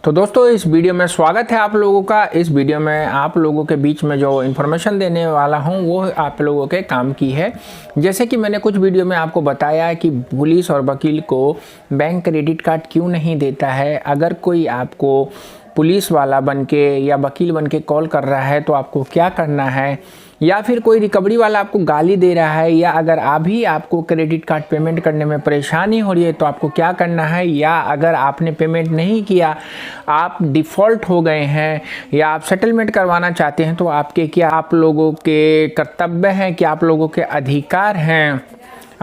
तो दोस्तों इस वीडियो में स्वागत है आप लोगों का। इस वीडियो में आप लोगों के बीच में जो इन्फॉर्मेशन देने वाला हूं वो आप लोगों के काम की है। जैसे कि मैंने कुछ वीडियो में आपको बताया कि पुलिस और वकील को बैंक क्रेडिट कार्ड क्यों नहीं देता है। अगर कोई आपको पुलिस वाला बनके या वकील बनके कॉल कर रहा है तो आपको क्या करना है, या फिर कोई रिकवरी वाला आपको गाली दे रहा है, या अगर अभी आपको क्रेडिट कार्ड पेमेंट करने में परेशानी हो रही है तो आपको क्या करना है, या अगर आपने पेमेंट नहीं किया, आप डिफ़ॉल्ट हो गए हैं या आप सेटलमेंट करवाना चाहते हैं तो आपके क्या आप लोगों के कर्तव्य हैं, क्या आप लोगों के अधिकार हैं,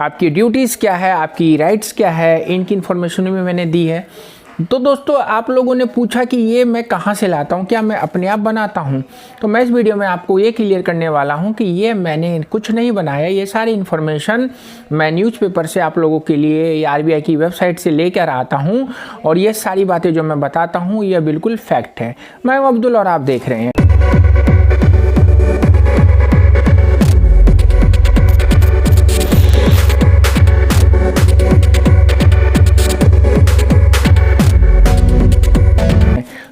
आपकी ड्यूटीज़ क्या है, आपकी राइट्स क्या है, इनकी इन्फॉर्मेशन भी मैंने दी है। तो दोस्तों आप लोगों ने पूछा कि ये मैं कहाँ से लाता हूँ, क्या मैं अपने आप बनाता हूँ। तो मैं इस वीडियो में आपको ये क्लियर करने वाला हूँ कि ये मैंने कुछ नहीं बनाया। ये सारी इन्फॉर्मेशन मैं न्यूज़पेपर से आप लोगों के लिए या आरबीआई की वेबसाइट से लेकर आता हूँ, और ये सारी बातें जो मैं बताता हूँ ये बिल्कुल फैक्ट है। मैं अब्दुल और आप देख रहे हैं।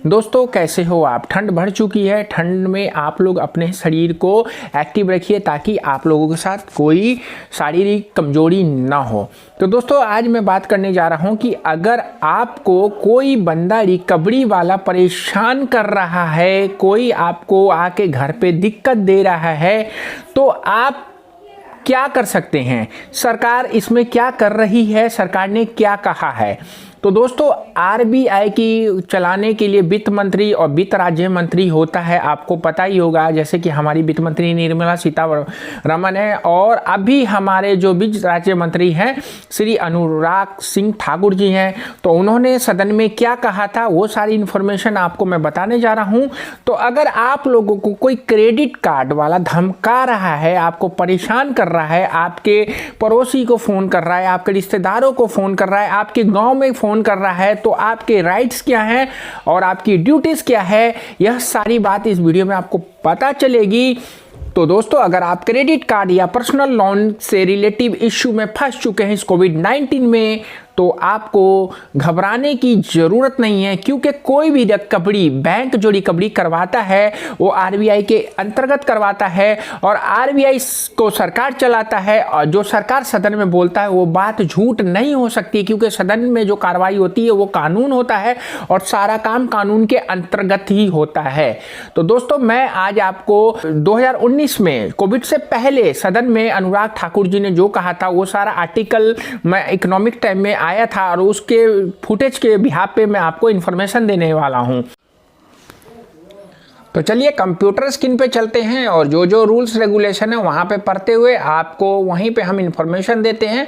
दोस्तों कैसे हो आप। ठंड बढ़ चुकी है। ठंड में आप लोग अपने शरीर को एक्टिव रखिए ताकि आप लोगों के साथ कोई शारीरिक कमजोरी ना हो। तो दोस्तों आज मैं बात करने जा रहा हूं कि अगर आपको कोई बंदा रिकवरी वाला परेशान कर रहा है, कोई आपको आके घर पे दिक्कत दे रहा है, तो आप क्या कर सकते हैं। सरकार इसमें क्या कर रही है, सरकार ने क्या कहा है। तो दोस्तों आरबीआई की चलाने के लिए वित्त मंत्री और वित्त राज्य मंत्री होता है, आपको पता ही होगा। जैसे कि हमारी वित्त मंत्री निर्मला सीतारमण है, और अभी हमारे जो वित्त राज्य मंत्री हैं श्री अनुराग सिंह ठाकुर जी हैं। तो उन्होंने सदन में क्या कहा था वो सारी इन्फॉर्मेशन आपको मैं बताने जा रहा हूं। तो अगर आप लोगों को कोई क्रेडिट कार्ड वाला धमका रहा है, आपको परेशान कर रहा है, आपके पड़ोसी को फ़ोन कर रहा है, आपके रिश्तेदारों को फ़ोन कर रहा है, आपके गाँव में फ़ोन कर रहा है, तो आपके राइट्स क्या हैं और आपकी ड्यूटीज क्या है, यह सारी बात इस वीडियो में आपको पता चलेगी। तो दोस्तों अगर आप क्रेडिट कार्ड या पर्सनल लोन से रिलेटिव इश्यू में फंस चुके हैं इस कोविड-19 में, तो आपको घबराने की ज़रूरत नहीं है, क्योंकि कोई भी रिकवरी बैंक जो रिकवरी करवाता है वो आरबीआई के अंतर्गत करवाता है, और आरबीआई को सरकार चलाता है, और जो सरकार सदन में बोलता है वो बात झूठ नहीं हो सकती, क्योंकि सदन में जो कार्रवाई होती है वो कानून होता है और सारा काम कानून के अंतर्गत ही होता है। तो दोस्तों मैं आज आपको 2019 में कोविड से पहले सदन में अनुराग ठाकुर जी ने जो कहा था वो सारा आर्टिकल मैं इकोनॉमिक टाइम में आया था, और उसके फुटेज के बिहाफ पे मैं आपको इन्फॉर्मेशन देने वाला हूं। तो चलिए कंप्यूटर स्क्रीन पे चलते हैं, और जो जो रूल्स रेगुलेशन है वहां पे पढ़ते हुए आपको वहीं पे हम इन्फॉर्मेशन देते हैं।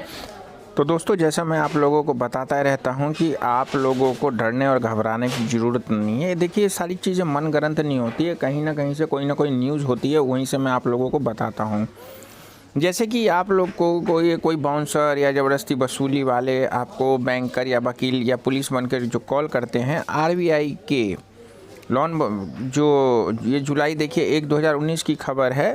तो दोस्तों जैसा मैं आप लोगों को बताता रहता हूं कि आप लोगों को डरने और घबराने की ज़रूरत नहीं है। देखिए सारी चीज़ें मनगढ़ंत नहीं होती है, कहीं ना कहीं से कोई ना कोई न्यूज़ होती है, वहीं से मैं आप लोगों को बताता हूँ। जैसे कि आप लोग को कोई बाउंसर या ज़बरदस्ती वसूली वाले आपको बैंकर या वकील या पुलिस बनकर जो कॉल करते हैं, आरबीआई के लोन जो ये जुलाई देखिए 1/2019 की खबर है।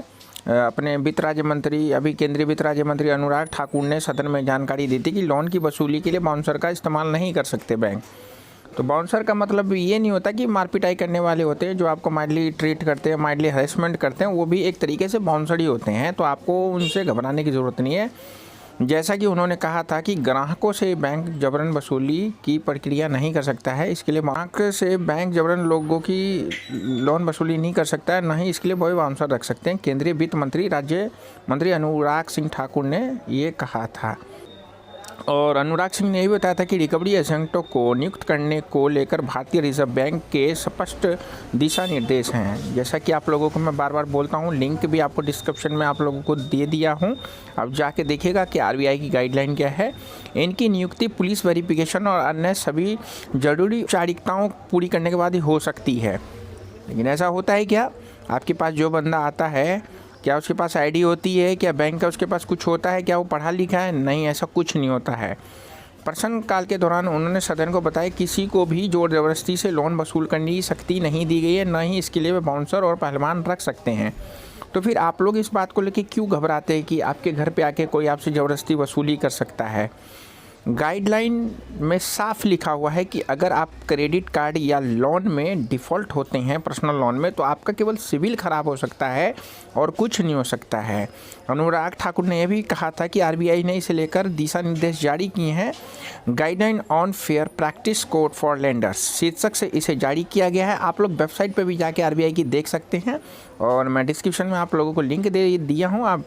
अपने वित्त राज्य मंत्री, अभी केंद्रीय वित्त राज्य मंत्री अनुराग ठाकुर ने सदन में जानकारी दी थी कि लोन की वसूली के लिए बाउंसर का इस्तेमाल नहीं कर सकते बैंक। तो बाउंसर का मतलब ये नहीं होता कि मारपिटाई करने वाले होते हैं, जो आपको माइल्डली ट्रीट करते हैं, माइल्डली हरेसमेंट करते हैं, वो भी एक तरीके से बाउंसर ही होते हैं। तो आपको उनसे घबराने की ज़रूरत नहीं है। जैसा कि उन्होंने कहा था कि ग्राहकों से बैंक जबरन वसूली की प्रक्रिया नहीं कर सकता है, इसके लिए ग्राहक से बैंक जबरन लोगों की लोन वसूली नहीं कर सकता है, न ही इसके लिए वही बाउंसर रख सकते हैं। केंद्रीय वित्त मंत्री राज्य मंत्री अनुराग सिंह ठाकुर ने ये कहा था। और अनुराग सिंह ने यह बताया था कि रिकवरी एजेंटों को नियुक्त करने को लेकर भारतीय रिजर्व बैंक के स्पष्ट दिशा निर्देश हैं। जैसा कि आप लोगों को मैं बार बार बोलता हूं, लिंक भी आपको डिस्क्रिप्शन में आप लोगों को दे दिया हूं। अब जाके देखिएगा कि आरबीआई की गाइडलाइन क्या है। इनकी नियुक्ति पुलिस वेरिफिकेशन और अन्य सभी जरूरी औपचारिकताओं पूरी करने के बाद ही हो सकती है। लेकिन ऐसा होता है क्या, आपके पास जो बंदा आता है क्या उसके पास आईडी होती है, क्या बैंक का उसके पास कुछ होता है, क्या वो पढ़ा लिखा है? नहीं, ऐसा कुछ नहीं होता है। प्रश्नकाल के दौरान उन्होंने सदन को बताया किसी को भी जोर जबरदस्ती से लोन वसूल करने की शक्ति नहीं दी गई है, न ही इसके लिए वे बाउंसर और पहलवान रख सकते हैं। तो फिर आप लोग इस बात को लेकर क्यों घबराते हैं कि आपके घर पे आके कोई आपसे ज़बरदस्ती वसूली कर सकता है। गाइडलाइन में साफ लिखा हुआ है कि अगर आप क्रेडिट कार्ड या लोन में डिफ़ॉल्ट होते हैं पर्सनल लोन में, तो आपका केवल सिविल ख़राब हो सकता है और कुछ नहीं हो सकता है। अनुराग ठाकुर ने यह भी कहा था कि आरबीआई ने इसे लेकर दिशा निर्देश जारी किए हैं। Guideline on fair practice code for lenders शीर्षक से इसे जारी किया गया है। आप लोग वेबसाइट पर भी जाके आरबीआई की देख सकते हैं और मैं डिस्क्रिप्शन में आप लोगों को लिंक दे दिया हूँ, आप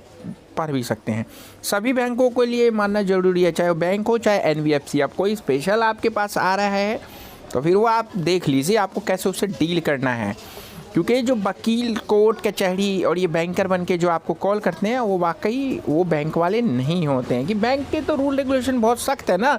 पढ़ भी सकते हैं। सभी बैंकों के लिए मानना जरूरी है, चाहे वो बैंक हो चाहे एनबीएफसी। अब कोई स्पेशल आपके पास आ रहा है तो फिर वो आप देख लीजिए आपको कैसे उससे डील करना है, क्योंकि जो वकील कोर्ट कचहरी और ये बैंकर बन के जो आपको कॉल करते हैं वो वाकई वो बैंक वाले नहीं होते हैं। कि बैंक के तो रूल रेगुलेशन बहुत सख्त है ना।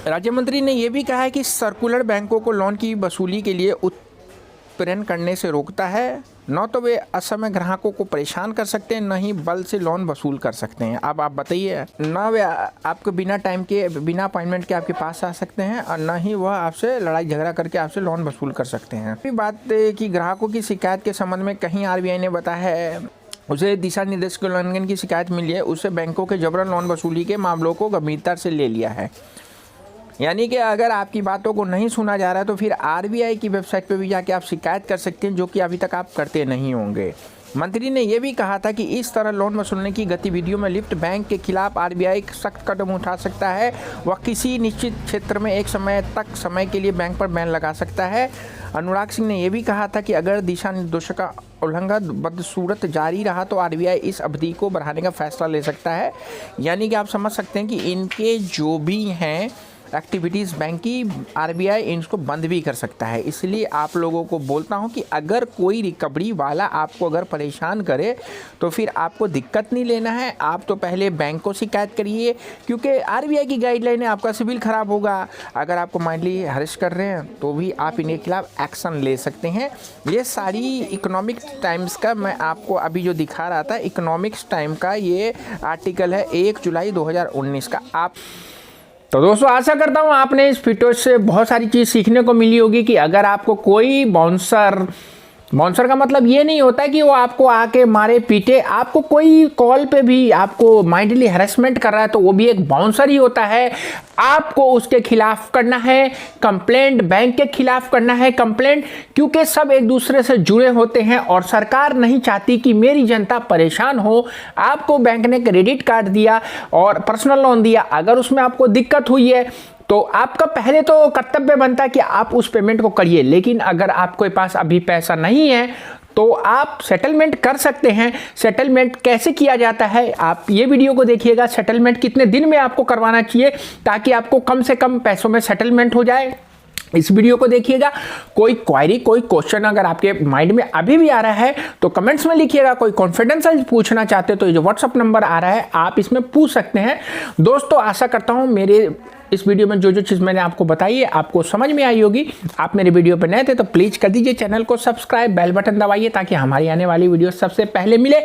राज्य मंत्री ने यह भी कहा है कि सर्कुलर बैंकों को लोन की वसूली के लिए उत्प्रेरण करने से रोकता है। न तो वे असमय ग्राहकों को परेशान कर सकते हैं, न ही बल से लोन वसूल कर सकते हैं। अब आप बताइए, न वे आपको बिना टाइम के बिना अपॉइंटमेंट के आपके पास आ सकते हैं और न ही वह आपसे लड़ाई झगड़ा करके आपसे लोन वसूल कर सकते हैं। अभी बात कि ग्राहकों की शिकायत के संबंध में कहीं आरबीआई ने बताया है उसे दिशा निर्देश के उल्लंघन की शिकायत मिली है, उससे बैंकों के जबरन लोन वसूली के मामलों को गंभीरता से ले लिया है। यानी कि अगर आपकी बातों को नहीं सुना जा रहा है तो फिर आरबीआई की वेबसाइट पर भी जाके आप शिकायत कर सकते हैं, जो कि अभी तक आप करते नहीं होंगे। मंत्री ने यह भी कहा था कि इस तरह लोन वसूलने की गतिविधियों में लिप्त बैंक के खिलाफ आरबीआई सख्त कदम उठा सकता है। वह किसी निश्चित क्षेत्र में एक समय के लिए बैंक पर बैन लगा सकता है। अनुराग सिंह ने यह भी कहा था कि अगर दिशा निर्देशों का उल्लंघन बदसूरत जारी रहा तो आरबीआई इस अवधि को बढ़ाने का फैसला ले सकता है। यानी कि आप समझ सकते हैं कि इनके जो भी हैं एक्टिविटीज़ बैंक की, आरबीआई इनको बंद भी कर सकता है। इसलिए आप लोगों को बोलता हूं कि अगर कोई रिकवरी वाला आपको अगर परेशान करे तो फिर आपको दिक्कत नहीं लेना है, आप तो पहले बैंक को शिकायत करिए, क्योंकि आरबीआई की गाइडलाइन है, आपका सिविल ख़राब होगा। अगर आपको माइंडली हरेस कर रहे हैं तो भी आप इनके खिलाफ एक्शन ले सकते हैं। ये सारी इकोनॉमिक्स टाइम्स का मैं आपको अभी जो दिखा रहा था, इकोनॉमिक्स टाइम का ये आर्टिकल है 1 जुलाई 2019 का। आप तो दोस्तों आशा करता हूँ आपने इस वीडियो से बहुत सारी चीज़ सीखने को मिली होगी कि अगर आपको कोई बाउंसर का मतलब ये नहीं होता कि वो आपको आके मारे पीटे, आपको कोई कॉल पे भी आपको माइंडली हैरेसमेंट कर रहा है तो वो भी एक बाउंसर ही होता है। आपको उसके खिलाफ करना है कंप्लेंट, बैंक के खिलाफ करना है कंप्लेंट, क्योंकि सब एक दूसरे से जुड़े होते हैं और सरकार नहीं चाहती कि मेरी जनता परेशान हो। आपको बैंक ने क्रेडिट कार्ड दिया और पर्सनल लोन दिया, अगर उसमें आपको दिक्कत हुई है तो आपका पहले तो कर्तव्य बनता है कि आप उस पेमेंट को करिए, लेकिन अगर आपके पास अभी पैसा नहीं है तो आप सेटलमेंट कर सकते हैं। सेटलमेंट कैसे किया जाता है आप ये वीडियो को देखिएगा। सेटलमेंट कितने दिन में आपको करवाना चाहिए ताकि आपको कम से कम पैसों में सेटलमेंट हो जाए, इस वीडियो को देखिएगा। कोई क्वायरी, कोई क्वेश्चन अगर आपके माइंड में अभी भी आ रहा है तो कमेंट्स में लिखिएगा। कोई कॉन्फिडेंशियल पूछना चाहते हो तो ये जो व्हाट्सअप नंबर आ रहा है आप इसमें पूछ सकते हैं। दोस्तों आशा करता हूँ मेरे इस वीडियो में जो चीज़ मैंने आपको बताई है आपको समझ में आई होगी। आप मेरे वीडियो पर नए थे तो प्लीज़ कर दीजिए चैनल को सब्सक्राइब, बेल बटन दबाइए ताकि हमारी आने वाली वीडियो सबसे पहले मिले,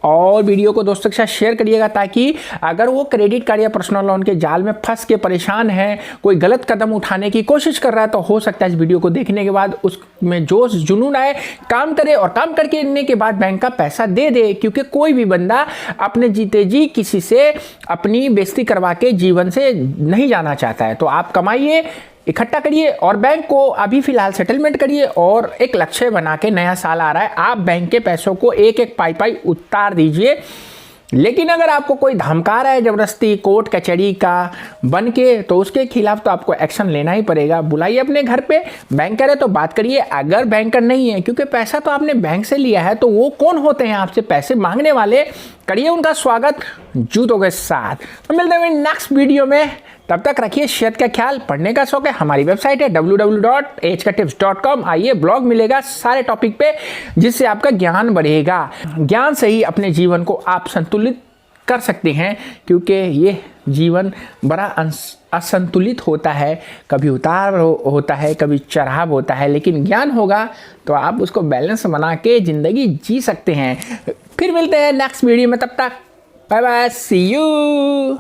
और वीडियो को दोस्तों के साथ शेयर करिएगा ताकि अगर वो क्रेडिट कार्ड या पर्सनल लोन के जाल में फंस के परेशान है, कोई गलत कदम उठाने की कोशिश कर रहा है, तो हो सकता है इस वीडियो को देखने के बाद उसमें जोश जुनून आए, काम करे और काम करने के बाद बैंक का पैसा दे दे। क्योंकि कोई भी बंदा अपने जीते जी किसी से अपनी बेइज्जती करवा के जीवन से नहीं जाना चाहता है। तो आप कमाइए, इकट्ठा करिए और बैंक को अभी फिलहाल सेटलमेंट करिए और एक लक्ष्य बना के, नया साल आ रहा है, आप बैंक के पैसों को एक एक पाई उतार दीजिए। लेकिन अगर आपको कोई धमका रहा है जबरदस्ती कोर्ट कचहरी का बन के, तो उसके खिलाफ तो आपको एक्शन लेना ही पड़ेगा। बुलाइए अपने घर पे, बैंकर है तो बात करिए। अगर बैंकर नहीं है, क्योंकि पैसा तो आपने बैंक से लिया है, तो वो कौन होते हैं आपसे पैसे मांगने वाले, करिए उनका स्वागत जूतों के साथ। तो मिलते हैं नेक्स्ट वीडियो में, तब तक रखिए सेहत का ख्याल। पढ़ने का शौक है, हमारी वेबसाइट है www.hktips.com। आइए ब्लॉग मिलेगा सारे टॉपिक पे, जिससे आपका ज्ञान बढ़ेगा। ज्ञान से ही अपने जीवन को आप संतुलित कर सकते हैं, क्योंकि ये जीवन बड़ा असंतुलित होता है, कभी उतार होता है, कभी चढ़ाव होता है, लेकिन ज्ञान होगा तो आप उसको बैलेंस बना के ज़िंदगी जी सकते हैं। फिर मिलते हैं नेक्स्ट वीडियो में, तब तक बाय बाय, सी यू।